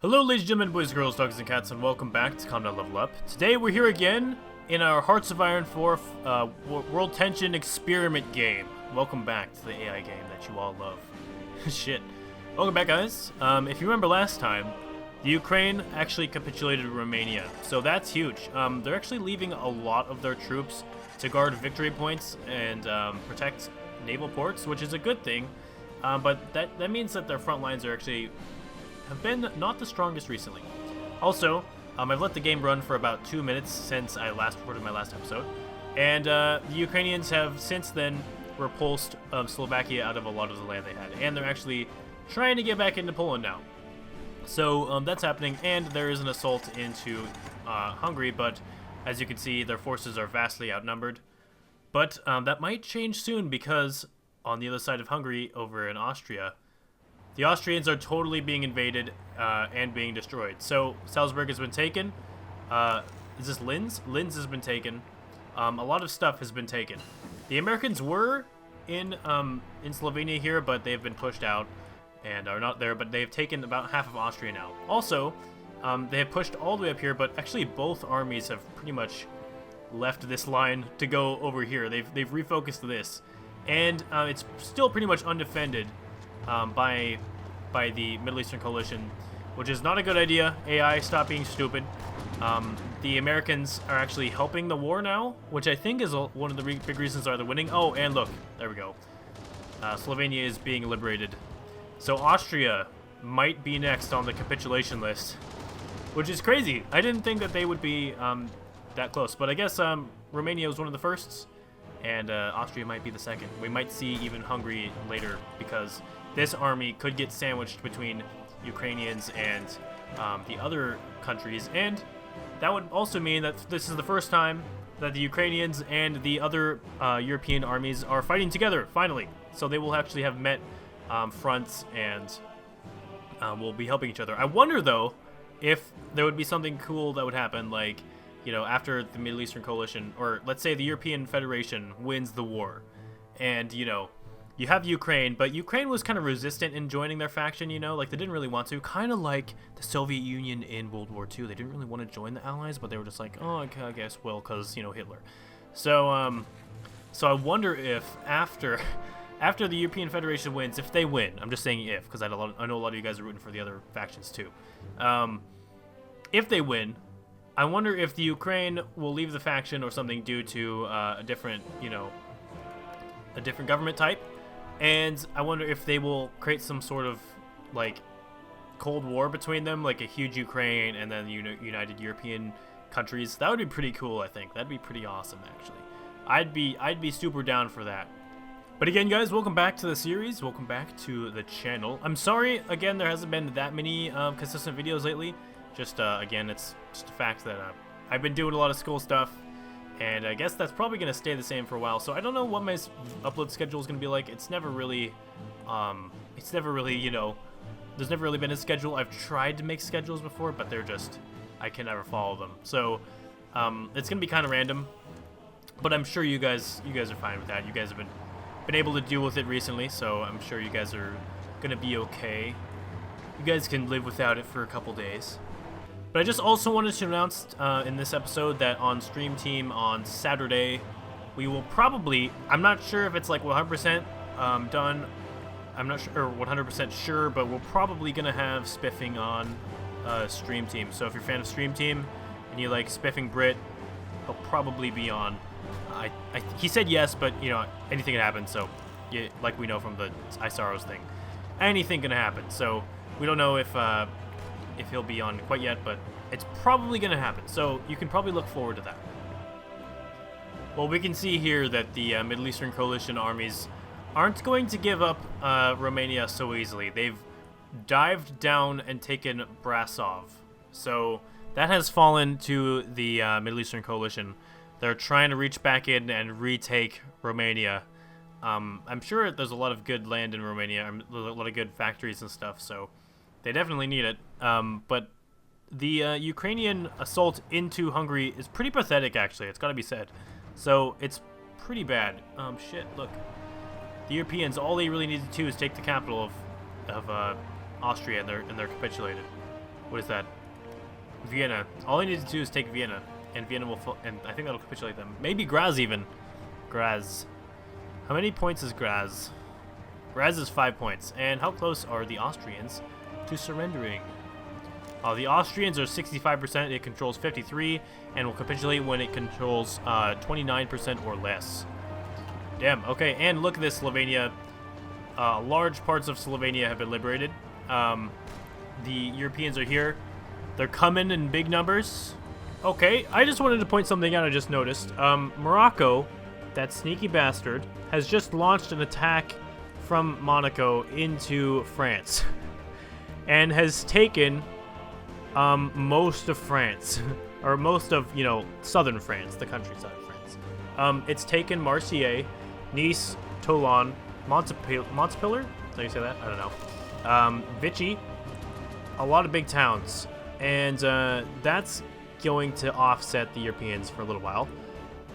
Hello ladies and gentlemen, boys, girls, dogs, and cats, and welcome back to Calm Down Level Up. Today we're here again in our Hearts of Iron 4 World Tension Experiment game. Welcome back to the AI game that you all love. Shit. Welcome back, guys. If you remember last time, the Ukraine actually capitulated Romania, so that's huge. They're actually leaving a lot of their troops to guard victory points and protect naval ports, which is a good thing, but that means that their front lines are actually have been not the strongest recently. Also, I've let the game run for about 2 minutes since I last recorded my last episode, and the Ukrainians have since then repulsed Slovakia out of a lot of the land they had, and they're actually trying to get back into Poland now. So that's happening, and there is an assault into Hungary, but as you can see, their forces are vastly outnumbered. But that might change soon, because on the other side of Hungary, over in Austria, the Austrians are totally being invaded and being destroyed. So Salzburg has been taken. Is this Linz? Linz has been taken. A lot of stuff has been taken. The Americans were in Slovenia here, but they've been pushed out and are not there. But they've taken about half of Austria now. Also, they have pushed all the way up here, but actually both armies have pretty much left this line to go over here. They've refocused this, and it's still pretty much undefended by the Middle Eastern Coalition, which is not a good idea. AI, stop being stupid. The Americans are actually helping the war now, which I think is one of the big reasons why they're winning. Oh, and look, there we go. Slovenia is being liberated. So Austria might be next on the capitulation list, which is crazy. I didn't think that they would be that close, but I guess Romania was one of the firsts, and Austria might be the second. We might see even Hungary later, because this army could get sandwiched between Ukrainians and the other countries, and that would also mean that this is the first time that the Ukrainians and the other European armies are fighting together, finally. So they will actually have met fronts and will be helping each other. I wonder, though, if there would be something cool that would happen, like, you know, after the Middle Eastern Coalition, or let's say the European Federation wins the war, and, you know, you have Ukraine, but Ukraine was kind of resistant in joining their faction, you know, like they didn't really want to, kind of like the Soviet Union in World War II. They didn't really want to join the Allies, but they were just like, oh, okay, I guess, well, because, you know, Hitler. So, so I wonder if after the European Federation wins, if they win, I'm just saying if, because I know a lot of you guys are rooting for the other factions too. If they win, I wonder if the Ukraine will leave the faction or something due to a different, you know, a different government type. And I wonder if they will create some sort of, like, Cold War between them, like a huge Ukraine and then united European countries. That would be pretty cool, I think. That'd be pretty awesome, actually. I'd be super down for that. But again, guys, welcome back to the series. Welcome back to the channel. I'm sorry, again, there hasn't been that many consistent videos lately. Just, again, it's just a fact that I've been doing a lot of school stuff. And I guess that's probably going to stay the same for a while. So I don't know what my upload schedule is going to be like. It's never really, you know, there's never really been a schedule. I've tried to make schedules before, but they're just, I can never follow them. So it's going to be kind of random. But I'm sure you guys are fine with that. You guys have been able to deal with it recently, so I'm sure you guys are going to be okay. You guys can live without it for a couple days. But I just also wanted to announce in this episode that on Stream Team on Saturday, we will probably, I'm not sure if it's like 100% done, I'm not sure, or 100% sure, but we're probably going to have spiffing on Stream Team. So if you're a fan of Stream Team and you like spiffing Brit, he'll probably be on. He said yes, but, you know, anything can happen, so yeah, like we know from the Isaros thing. Anything can happen, so we don't know if he'll be on quite yet, but it's probably going to happen, so you can probably look forward to that. Well, we can see here that the Middle Eastern Coalition armies aren't going to give up Romania so easily. They've dived down and taken Brasov, so that has fallen to the Middle Eastern Coalition. They're trying to reach back in and retake Romania. I'm sure there's a lot of good land in Romania, a lot of good factories and stuff, so they definitely need it. But the Ukrainian assault into Hungary is pretty pathetic, actually. It's got to be said. So it's pretty bad. Shit, look. The Europeans, all they really needed to do is take the capital of Austria, and they're capitulated. What is that? Vienna. All I need to do is take Vienna, and Vienna will, and I think that'll capitulate them. Maybe Graz even. Graz. How many points is Graz? Graz is 5 points. And how close are the Austrians to surrendering? The Austrians are 65%. It controls 53, and will capitulate when it controls 29% or less. Damn. Okay, and look at this, Slovenia. Large parts of Slovenia have been liberated. The Europeans are here. They're coming in big numbers. Okay, I just wanted to point something out I just noticed. Morocco, that sneaky bastard, has just launched an attack from Monaco into France. And has taken most of France. Or most of, you know, southern France, the countryside of France. It's taken Marseille, Nice, Toulon, Montpellier? Is that how you say that? I don't know. Vichy. A lot of big towns. And that's going to offset the Europeans for a little while.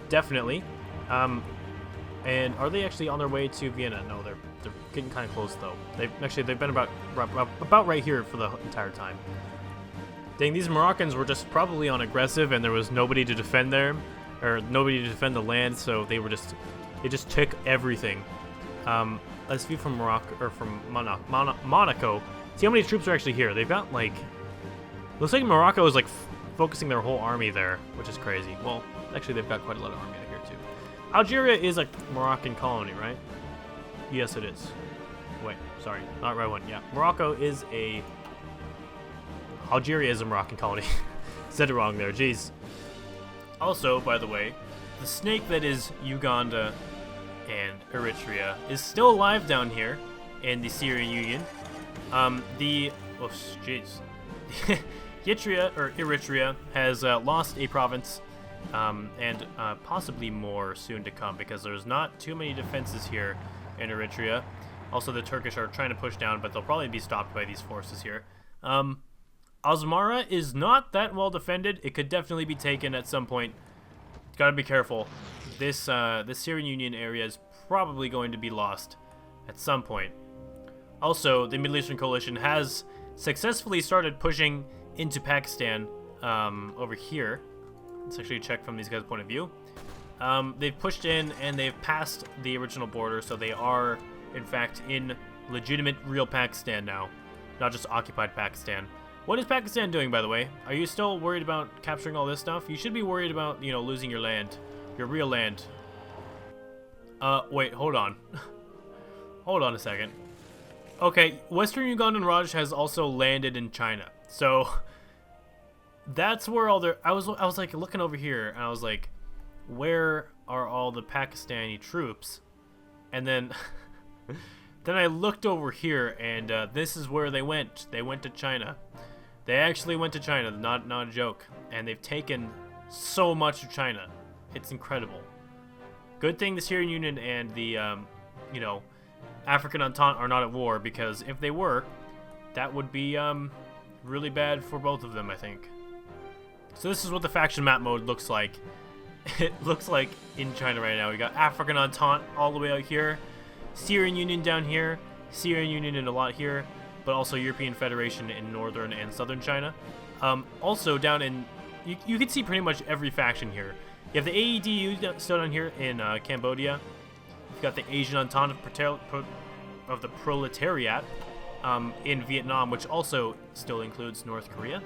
Definitely. And are they actually on their way to Vienna? No, they're getting kind of close, though. They've been about right here for the entire time. Dang, these Moroccans were just probably on aggressive, and there was nobody to defend there, or nobody to defend the land, so they just took everything. Let's view from Morocco, or from Monaco. See how many troops are actually here. They've got, like, looks like Morocco is, like, focusing their whole army there, which is crazy. Well, actually, they've got quite a lot of army out here, too. Algeria is a Moroccan colony, right? Yes, it is. Wait, sorry, not right one. Yeah, Morocco is a... Algeria is a Moroccan colony. Said it wrong there, jeez. Also, by the way, the snake that is Uganda and Eritrea is still alive down here in the Syrian Union. Oh, jeez. Eritrea has lost a province, and possibly more soon to come, because there's not too many defenses here in Eritrea. Also, the Turkish are trying to push down, but they'll probably be stopped by these forces here. Asmara is not that well defended. It could definitely be taken at some point. Gotta be careful. This Syrian Union area is probably going to be lost at some point. Also, the Middle Eastern Coalition has successfully started pushing into Pakistan over here. Let's actually check from these guys' point of view. They've pushed in and they've passed the original border, so they are, in fact, in legitimate, real Pakistan now, not just occupied Pakistan. What is Pakistan doing, by the way? Are you still worried about capturing all this stuff? You should be worried about, you know, losing your land, your real land. Wait, hold on. Hold on a second. Okay, Western Ugandan Raj has also landed in China, so that's where all their... I was like looking over here, and I was like, where are all the Pakistani troops? And then, then I looked over here, and this is where they went. They went to China. They actually went to China, not a joke. And they've taken so much of China. It's incredible. Good thing the Syrian Union and the, you know, African Entente are not at war, because if they were, that would be really bad for both of them, I think. So this is what the faction map mode looks like. It looks like in China right now. We got African Entente all the way out here, Syrian Union down here, Syrian Union in a lot here, but also European Federation in northern and southern China. Also down in, you can see pretty much every faction here. You have the AEDU still down here in Cambodia. You've got the Asian Entente of the Proletariat in Vietnam, which also still includes North Korea,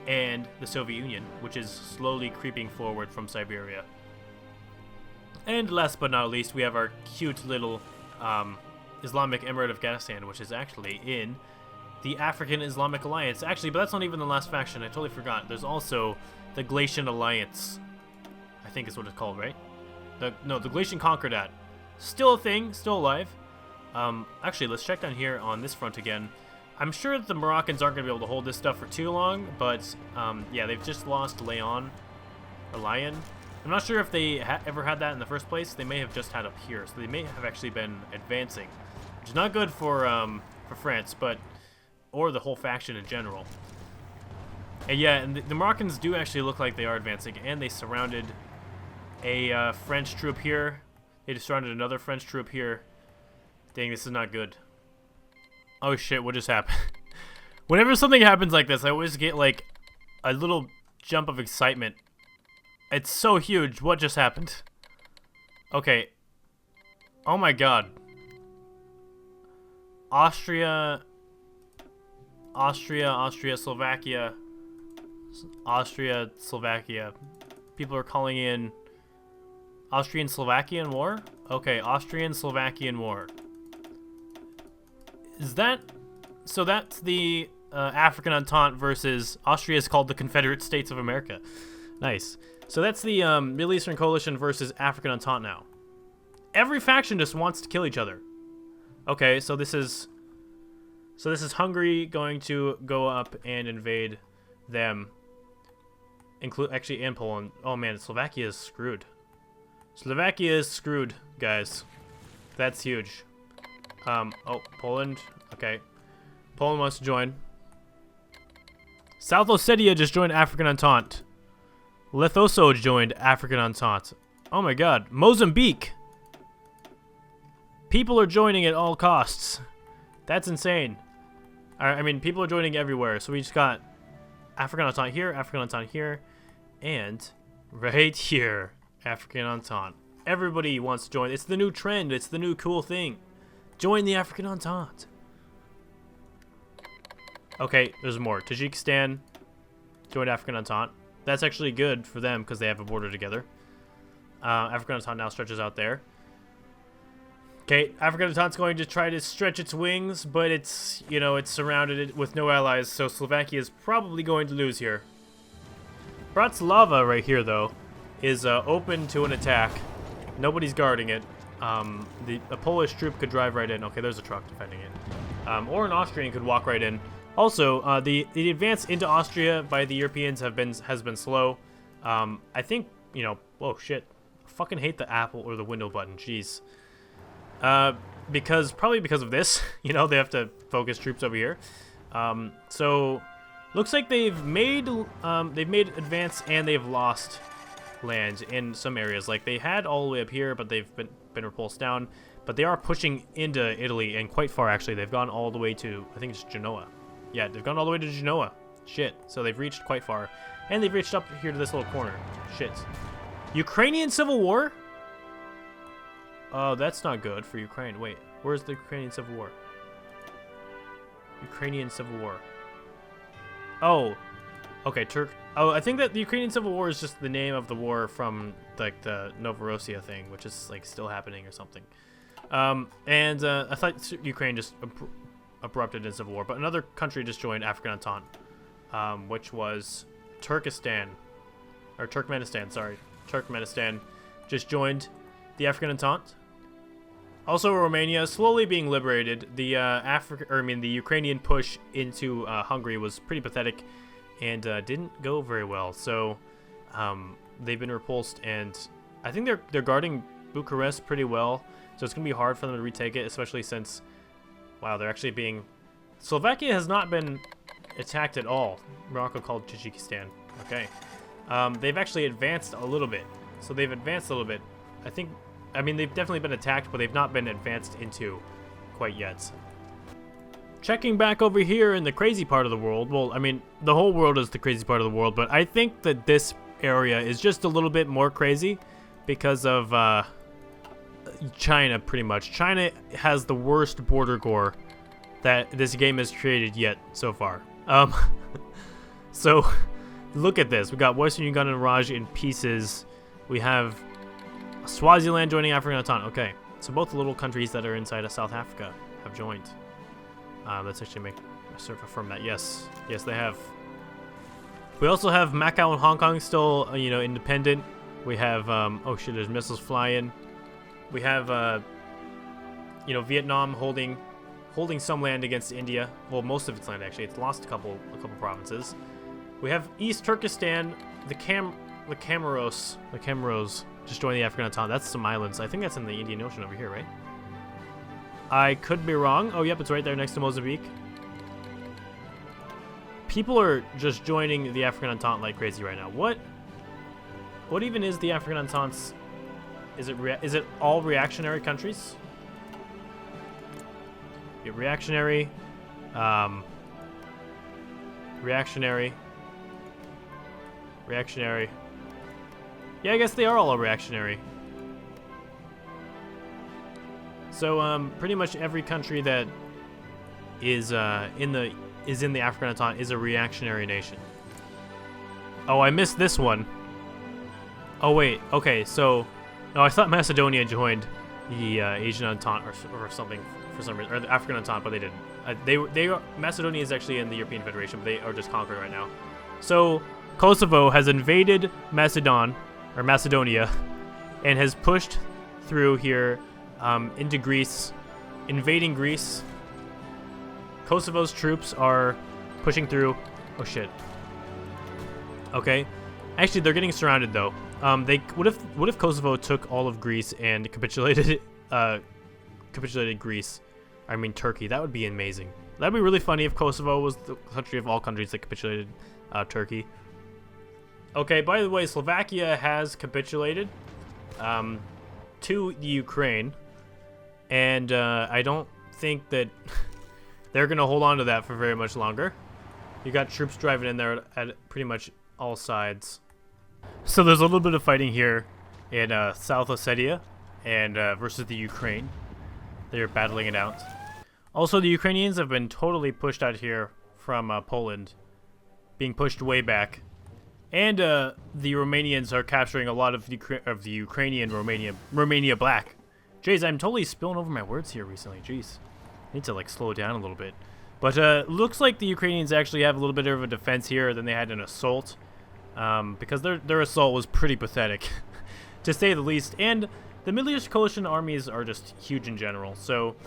and the Soviet Union, which is slowly creeping forward from Siberia. And last but not least, we have our cute little Islamic Emirate of Afghanistan, which is actually in the African Islamic Alliance. Actually, but that's not even the last faction. I totally forgot. There's also the Galatian Alliance, I think is what it's called, right? No, the Galatian Concordat. Still a thing, still alive. Actually, let's check down here on this front again. I'm sure that the Moroccans aren't going to be able to hold this stuff for too long, but yeah, they've just lost Lyon. I'm not sure if they ever had that in the first place. They may have just had up here, so they may have actually been advancing, which is not good for France, but or the whole faction in general. And yeah, and the Moroccans do actually look like they are advancing, and they surrounded a French troop here. They just surrounded another French troop here. Dang, this is not good. Oh shit, what just happened? Whenever something happens like this, I always get like a little jump of excitement. It's so huge. What just happened? Okay. Oh my god. Austria, Slovakia. People are calling in Austrian-Slovakian War? Okay, Austrian-Slovakian War. Is that... So that's the African Entente versus... Austria is called the Confederate States of America. Nice. So that's the Middle Eastern Coalition versus African Entente now. Every faction just wants to kill each other. Okay, so this is Hungary going to go up and invade them. Actually, and Poland. Oh man, Slovakia is screwed. Slovakia is screwed, guys. That's huge. Oh, Poland. Okay. Poland wants to join. South Ossetia just joined African Entente. Lesotho joined African Entente. Oh my god. Mozambique. People are joining at all costs. That's insane. I mean, people are joining everywhere. So we just got African Entente here, and right here, African Entente. Everybody wants to join. It's the new trend. It's the new cool thing. Join the African Entente. Okay, there's more. Tajikistan joined African Entente. That's actually good for them because they have a border together. African Entente now stretches out there. Okay, African Entente's going to try to stretch its wings, but it's, you know, it's surrounded with no allies, so Slovakia is probably going to lose here. Bratislava right here, though, is open to an attack. Nobody's guarding it. A Polish troop could drive right in. Okay, there's a truck defending it. Or an Austrian could walk right in. Also, the advance into Austria by the Europeans has been slow. I think, you know, whoa, shit. I fucking hate the Apple or the window button. Jeez. Probably because of this, you know, they have to focus troops over here. So looks like they've made advance and they've lost land in some areas. Like they had all the way up here, but they've been repulsed down. But they are pushing into Italy and quite far actually. They've gone all the way to, I think it's Genoa. Yeah, they've gone all the way to Genoa. Shit. So they've reached quite far, and they've reached up here to this little corner. Shit. Ukrainian Civil War. Oh, that's not good for Ukraine. Wait, where's the Ukrainian Civil War? Ukrainian Civil War. Oh, okay, Oh, I think that the Ukrainian Civil War is just the name of the war from, like, the Novorossiya thing, which is, like, still happening or something. I thought Ukraine just erupted in civil war, but another country just joined African Entente, which was Turkmenistan, sorry. Turkmenistan just joined the African Entente. Also, Romania slowly being liberated. The the Ukrainian push into Hungary was pretty pathetic, and didn't go very well. So, they've been repulsed, and I think they're guarding Bucharest pretty well. So it's gonna be hard for them to retake it, especially since, wow, they're actually being. Slovakia has not been attacked at all. Morocco called Tajikistan. Okay, they've actually advanced a little bit. So they've advanced a little bit. I mean, they've definitely been attacked, but they've not been advanced into quite yet. Checking back over here in the crazy part of the world. Well, I mean, the whole world is the crazy part of the world, but I think that this area is just a little bit more crazy because of China, pretty much. China has the worst border gore that this game has created yet so far. So, look at this. We got Western Uganda and Raj in pieces. We have Swaziland joining African Entente. Okay, so both the little countries that are inside of South Africa have joined. Let's actually affirm that. Yes, they have. We also have Macau and Hong Kong still, you know, independent. We have, oh shit, there's missiles flying. We have, you know, Vietnam holding some land against India. Well, most of its land actually. It's lost a couple provinces. We have East Turkestan, the Comoros just joined the African Entente. That's some islands. I think that's in the Indian Ocean over here, right? I could be wrong. Oh, yep, it's right there next to Mozambique. People are just joining the African Entente like crazy right now. What even is the African Entente? Is it all reactionary countries? Yeah, reactionary. Reactionary. Reactionary. Yeah, I guess they are all reactionary. So, pretty much every country that is in the African Entente is a reactionary nation. Oh, I missed this one. Oh wait, okay, so no, I thought Macedonia joined the Asian Entente or something for some reason, or the African Entente, but they didn't. Macedonia is actually in the European Federation, but they are just conquering right now. So Kosovo has invaded Macedonia, and has pushed through here into Greece, invading Greece. Kosovo's troops are pushing through. Oh shit. Okay, actually they're getting surrounded though. What if Kosovo took all of Greece and capitulated Greece? I mean Turkey. That would be amazing. That'd be really funny if Kosovo was the country of all countries that capitulated Turkey. Okay, by the way, Slovakia has capitulated to the Ukraine, and I don't think that they're gonna hold on to that for very much longer. You got troops driving in there at pretty much all sides. So there's a little bit of fighting here in South Ossetia and versus the Ukraine. They're battling it out. Also, the Ukrainians have been totally pushed out here from Poland, being pushed way back. And the Romanians are capturing a lot of the Ukrainian Romania Black. Jeez, I'm totally spilling over my words here recently. Jeez, I need to like slow down a little bit. But looks like the Ukrainians actually have a little bit of a defense here than they had an assault. Because their assault was pretty pathetic, to say the least. And the Middle East Coalition armies are just huge in general, so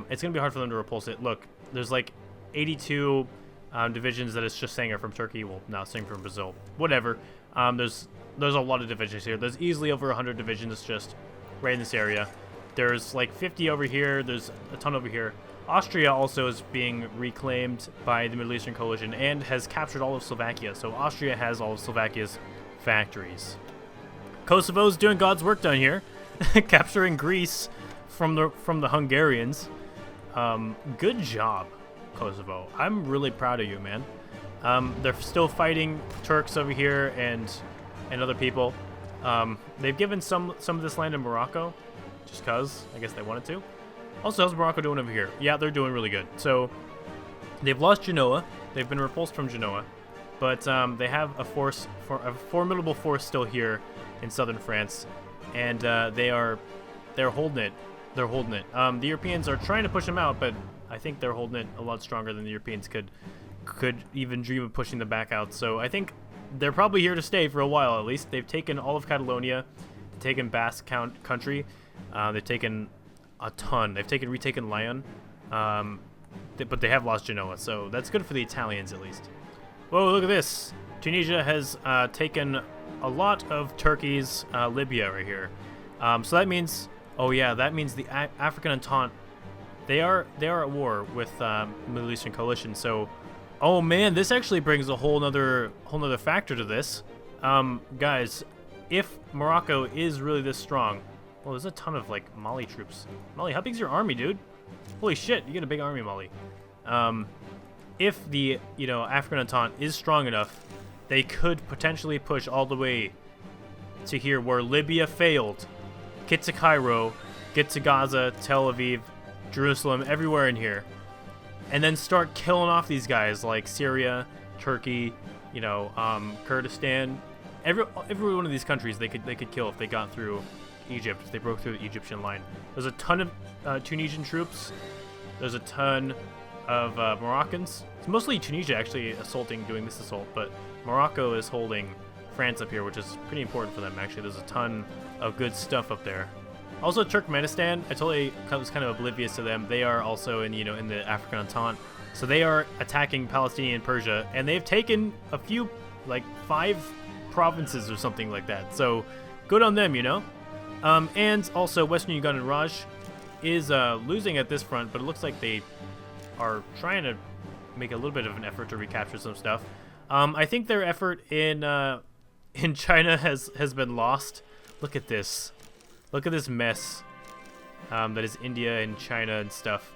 it's going to be hard for them to repulse it. Look, there's like 82 divisions that it's just saying are from Turkey. Well, now saying from Brazil. Whatever. There's a lot of divisions here. There's easily over 100 divisions just right in this area. There's like 50 over here. There's a ton over here. Austria also is being reclaimed by the Middle Eastern Coalition and has captured all of Slovakia. So Austria has all of Slovakia's factories. Kosovo's doing God's work down here, capturing Greece from the Hungarians. Good job, Kosovo. I'm really proud of you, man. They're still fighting Turks over here and other people. They've given some of this land to Morocco, just cause I guess they wanted to. Also, how's Morocco doing over here? Yeah, they're doing really good. So, they've lost Genoa. They've been repulsed from Genoa. But they have a formidable force still here in southern France. And they're holding it. They're holding it. The Europeans are trying to push them out, but I think they're holding it a lot stronger than the Europeans could even dream of pushing them back out. So, I think they're probably here to stay for a while, at least. They've taken all of Catalonia. They've taken Basque country. They've taken a ton. They've retaken Lyon, but they have lost Genoa, so that's good for the Italians at least. Whoa, look at this. Tunisia has taken a lot of Turkey's Libya right here. So that means, oh yeah, that means the African Entente, they are at war with Middle Eastern Coalition. So, oh man, this actually brings a whole nother factor to this. Guys, if Morocco is really this strong, well, there's a ton of like Mali troops. Mali, how big's your army, dude? Holy shit, you get a big army, Mali. If the African Entente is strong enough, they could potentially push all the way to here where Libya failed. Get to Cairo, get to Gaza, Tel Aviv, Jerusalem, everywhere in here, and then start killing off these guys like Syria, Turkey, Kurdistan. Every one of these countries they could kill if they got through Egypt. If they broke through the Egyptian line. There's a ton of Tunisian troops. There's a ton of Moroccans. It's mostly Tunisia actually doing this assault, but Morocco is holding France up here, which is pretty important for them actually. There's a ton of good stuff up there. Also Turkmenistan, I totally was kind of oblivious to them. They are also in the African Entente. So they are attacking Palestinian Persia, and they've taken a few, like 5 provinces or something like that. So good on them, and also Western Ugandan Raj is losing at this front, but it looks like they are trying to make a little bit of an effort to recapture some stuff. I think their effort in China has been lost. Look at this. Look at this mess that is India and China and stuff.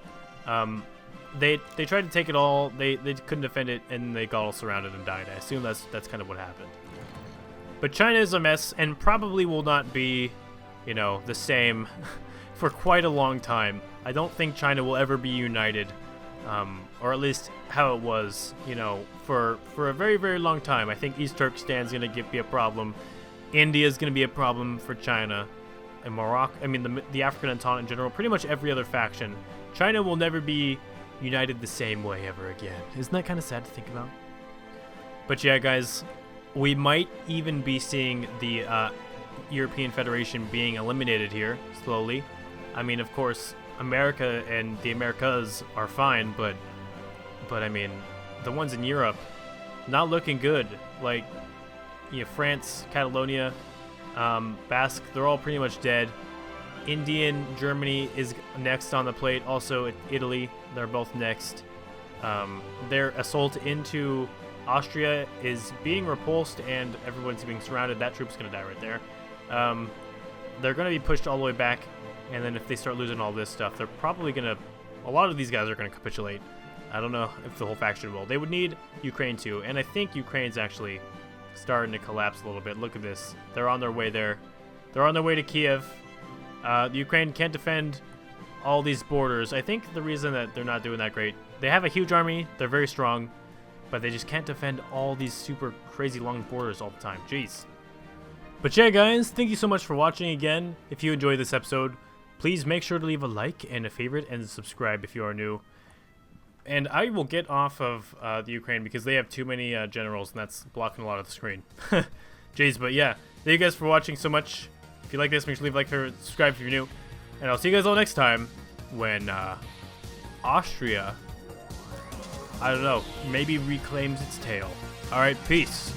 they tried to take it all. They couldn't defend it, and they got all surrounded and died. I assume that's kind of what happened. But China is a mess, and probably will not be, you know, the same for quite a long time. I don't think China will ever be united, or at least how it was, you know, for a very, very long time. I think East Turkestan's going to be a problem. India's going to be a problem for China. And Morocco, I mean, the African Entente in general, pretty much every other faction. China will never be united the same way ever again. Isn't that kind of sad to think about? But yeah, guys, we might even be seeing the European Federation being eliminated here, slowly. I mean, of course, America and the Americas are fine, but I mean, the ones in Europe, not looking good. Like, you know, France, Catalonia, Basque, they're all pretty much dead. Indian, Germany is next on the plate. Also, Italy, they're both next. Their assault into Austria is being repulsed, and everyone's being surrounded. That troop's going to die right there. They're going to be pushed all the way back, and then if they start losing all this stuff, they're probably going to... A lot of these guys are going to capitulate. I don't know if the whole faction will. They would need Ukraine too, and I think Ukraine's actually starting to collapse a little bit. Look at this. They're on their way there. They're on their way to Kiev. The Ukraine can't defend all these borders. I think the reason that they're not doing that great, they have a huge army, they're very strong, but they just can't defend all these super crazy long borders all the time. Jeez. But yeah, guys, thank you so much for watching again. If you enjoyed this episode, please make sure to leave a like and a favorite and subscribe if you are new. And I will get off of the Ukraine because they have too many generals, and that's blocking a lot of the screen. Jeez, but yeah, thank you guys for watching so much. If you like this, make sure to leave a like, favorite, subscribe if you're new. And I'll see you guys all next time when Austria, I don't know, maybe reclaims its tail. Alright, peace.